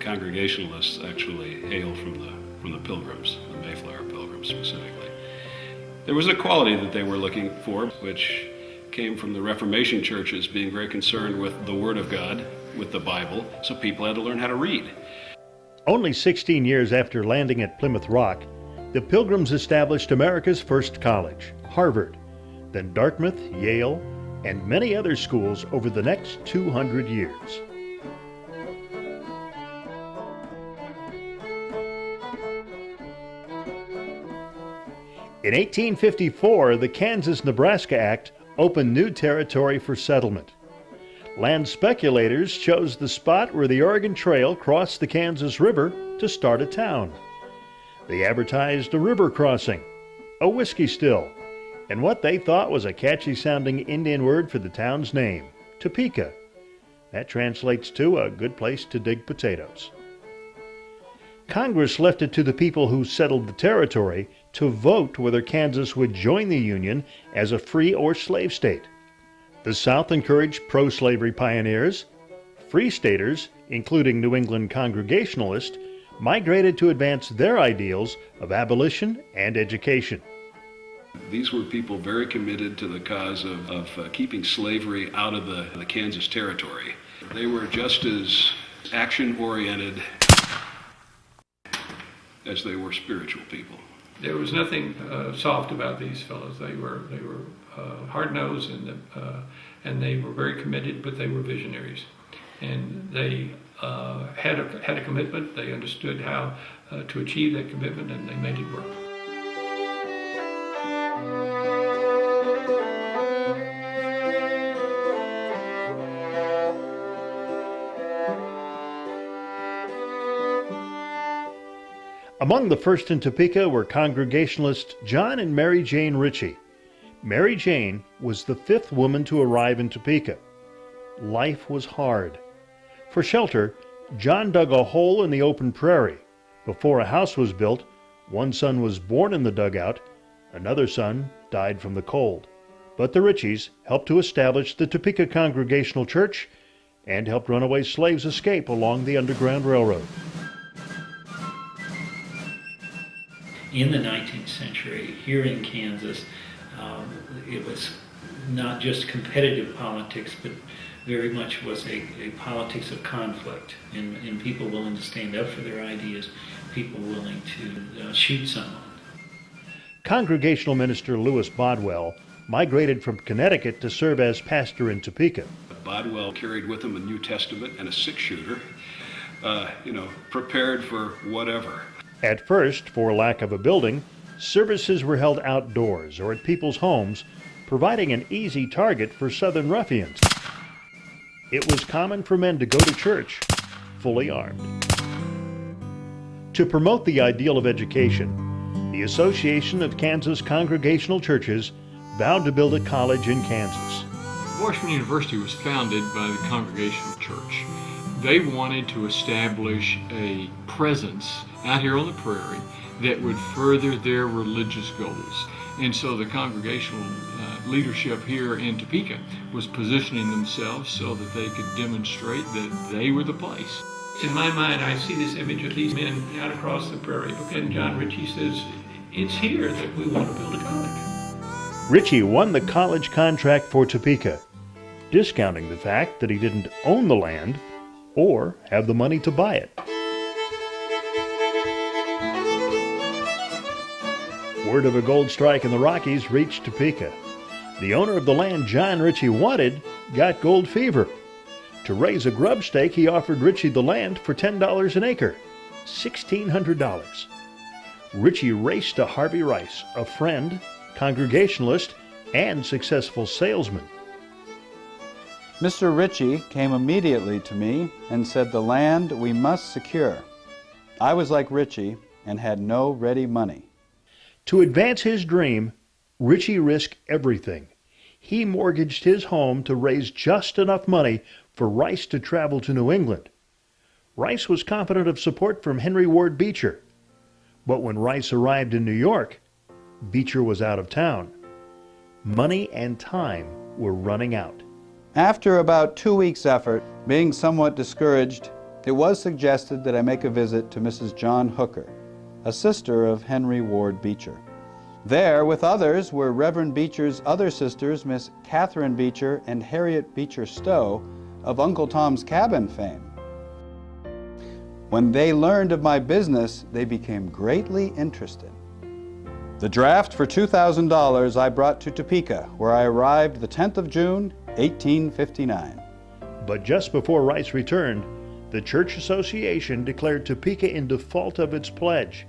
Congregationalists actually hail from the Pilgrims, the Mayflower Pilgrims specifically. There was a quality that they were looking for, which came from the Reformation churches being very concerned with the Word of God, with the Bible, so people had to learn how to read. Only 16 years after landing at Plymouth Rock, the Pilgrims established America's first college, Harvard, then Dartmouth, Yale, and many other schools over the next 200 years. In 1854, the Kansas-Nebraska Act opened new territory for settlement. Land speculators chose the spot where the Oregon Trail crossed the Kansas River to start a town. They advertised a river crossing, a whiskey still, and what they thought was a catchy-sounding Indian word for the town's name, Topeka. That translates to a good place to dig potatoes. Congress left it to the people who settled the territory to vote whether Kansas would join the Union as a free or slave state. The South encouraged pro-slavery pioneers. Free staters, including New England Congregationalists, migrated to advance their ideals of abolition and education. These were people very committed to the cause of keeping slavery out of the Kansas territory. They were just as action-oriented as they were spiritual people. There was nothing soft about these fellows. They were hard-nosed and they were very committed, but they were visionaries. And they had a commitment. They understood how to achieve that commitment, and they made it work. Among the first in Topeka were Congregationalists John and Mary Jane Ritchie. Mary Jane was the fifth woman to arrive in Topeka. Life was hard. For shelter, John dug a hole in the open prairie. Before a house was built, one son was born in the dugout, another son died from the cold. But the Ritchies helped to establish the Topeka Congregational Church and helped runaway slaves escape along the Underground Railroad. In the 19th century, here in Kansas, it was not just competitive politics, but very much was a politics of conflict, and people willing to stand up for their ideas, people willing to shoot someone. Congregational minister Lewis Bodwell migrated from Connecticut to serve as pastor in Topeka. Bodwell carried with him a New Testament and a six-shooter, prepared for whatever. At first, for lack of a building, services were held outdoors or at people's homes, providing an easy target for Southern ruffians. It was common for men to go to church fully armed. To promote the ideal of education, the Association of Kansas Congregational Churches vowed to build a college in Kansas. Washburn University was founded by the Congregational Church. They wanted to establish a presence out here on the prairie that would further their religious goals. And so the congregational leadership here in Topeka was positioning themselves so that they could demonstrate that they were the place. In my mind, I see this image of these men out across the prairie, and John Ritchie says, it's here that we want to build a college. Ritchie won the college contract for Topeka, discounting the fact that he didn't own the land or have the money to buy it. Word of a gold strike in the Rockies reached Topeka. The owner of the land John Ritchie wanted got gold fever. To raise a grub stake, he offered Ritchie the land for $10 an acre, $1,600. Ritchie raced to Harvey Rice, a friend, Congregationalist, and successful salesman. Mr. Ritchie came immediately to me and said the land we must secure. I was like Ritchie and had no ready money. To advance his dream, Ritchie risked everything. He mortgaged his home to raise just enough money for Rice to travel to New England. Rice was confident of support from Henry Ward Beecher. But when Rice arrived in New York, Beecher was out of town. Money and time were running out. After about 2 weeks' effort, being somewhat discouraged, it was suggested that I make a visit to Mrs. John Hooker, a sister of Henry Ward Beecher. There, with others, were Reverend Beecher's other sisters, Miss Catherine Beecher and Harriet Beecher Stowe, of Uncle Tom's Cabin fame. When they learned of my business, they became greatly interested. The draft for $2,000 I brought to Topeka, where I arrived the 10th of June, 1859. But just before Rice returned, the Church Association declared Topeka in default of its pledge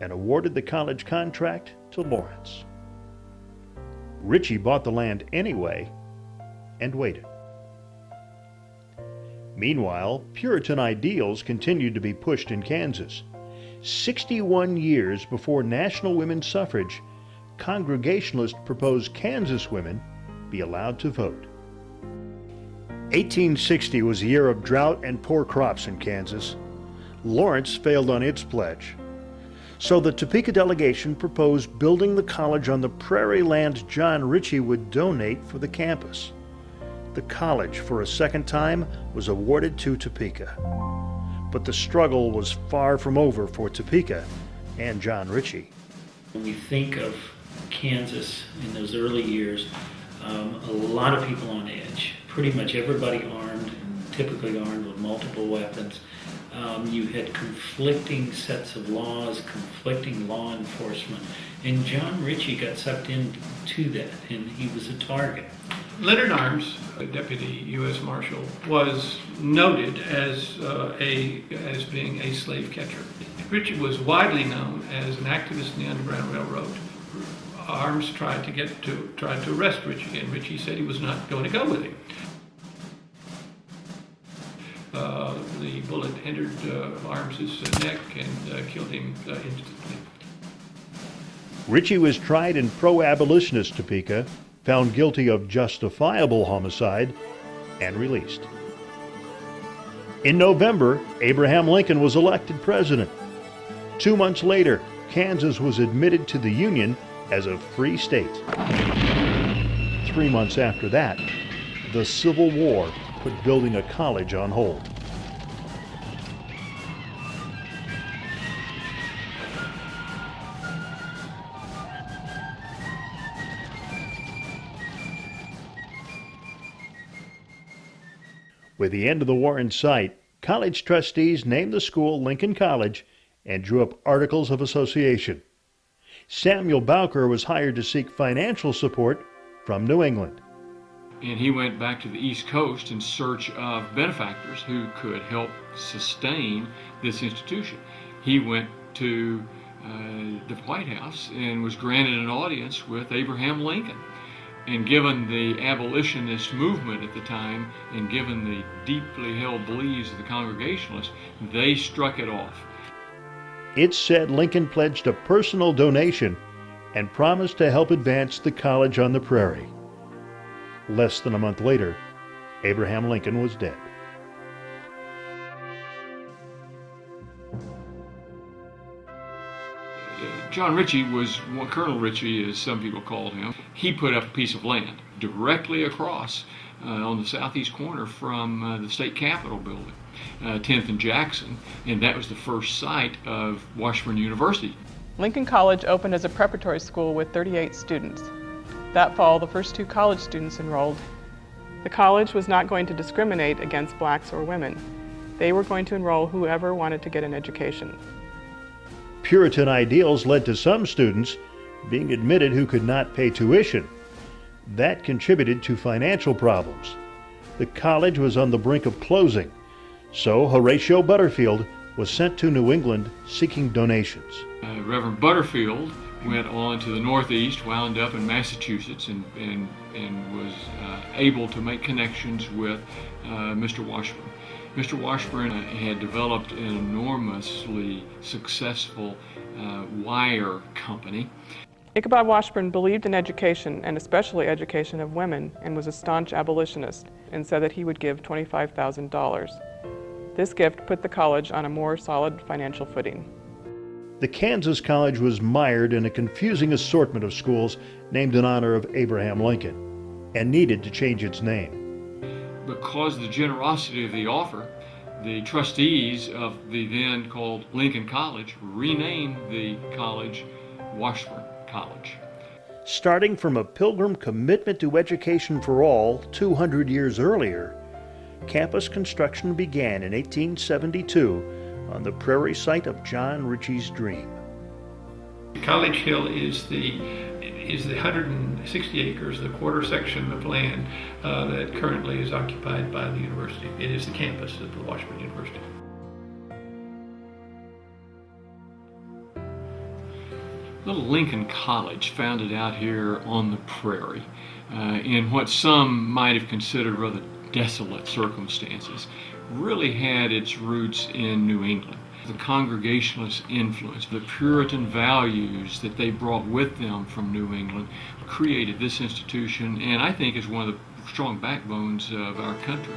and awarded the college contract to Lawrence. Ritchie bought the land anyway and waited. Meanwhile, Puritan ideals continued to be pushed in Kansas. 61 years before national women's suffrage, Congregationalists proposed Kansas women be allowed to vote. 1860 was a year of drought and poor crops in Kansas. Lawrence failed on its pledge. So the Topeka delegation proposed building the college on the prairie land John Ritchie would donate for the campus. The college, for a second time, was awarded to Topeka. But the struggle was far from over for Topeka and John Ritchie. When we think of Kansas in those early years, a lot of people on edge, pretty much everybody armed, and typically armed with multiple weapons. You had conflicting sets of laws, conflicting law enforcement, and John Ritchie got sucked into that, and he was a target. Leonard Arms, a deputy U.S. Marshal, was noted as being a slave catcher. Ritchie was widely known as an activist in the Underground Railroad. Arms tried to arrest Ritchie, and Ritchie said he was not going to go with him. The bullet entered Arms's neck and killed him instantly. Ritchie was tried in pro-abolitionist Topeka, found guilty of justifiable homicide, and released. In November, Abraham Lincoln was elected president. 2 months later, Kansas was admitted to the Union as a free state. 3 months after that, the Civil War put building a college on hold. With the end of the war in sight, college trustees named the school Lincoln College and drew up articles of association. Samuel Bowker was hired to seek financial support from New England. And he went back to the East Coast in search of benefactors who could help sustain this institution. He went to the White House and was granted an audience with Abraham Lincoln. And given the abolitionist movement at the time, and given the deeply held beliefs of the Congregationalists, they struck it off. It said Lincoln pledged a personal donation and promised to help advance the college on the prairie. Less than a month later, Abraham Lincoln was dead. John Ritchie was, well, Colonel Ritchie, as some people called him. He put up a piece of land directly across on the southeast corner from the state capitol building, 10th and Jackson, and that was the first site of Washburn University. Lincoln College opened as a preparatory school with 38 students. That fall, the first 2 college students enrolled. The college was not going to discriminate against blacks or women. They were going to enroll whoever wanted to get an education. Puritan ideals led to some students being admitted who could not pay tuition. That contributed to financial problems. The college was on the brink of closing, so Horatio Butterfield was sent to New England seeking donations. Reverend Butterfield went on to the Northeast, wound up in Massachusetts, and was able to make connections with Mr. Washburn. Mr. Washburn had developed an enormously successful wire company. Ichabod Washburn believed in education, and especially education of women, and was a staunch abolitionist, and said that he would give $25,000. This gift put the college on a more solid financial footing. The Kansas College was mired in a confusing assortment of schools named in honor of Abraham Lincoln, and needed to change its name. Because of the generosity of the offer, The trustees of the then called Lincoln College renamed the college Washburn College. Starting from a Pilgrim commitment to education for all 200 years earlier, campus construction began in 1872 on the prairie site of John Ritchie's dream. College Hill is the 160 acres, the quarter section of land that currently is occupied by the university. It is the campus of the Washburn University. Little Lincoln College, founded out here on the prairie, in what some might have considered rather desolate circumstances, really had its roots in New England. The Congregationalist influence, the Puritan values that they brought with them from New England created this institution, and I think is one of the strong backbones of our country.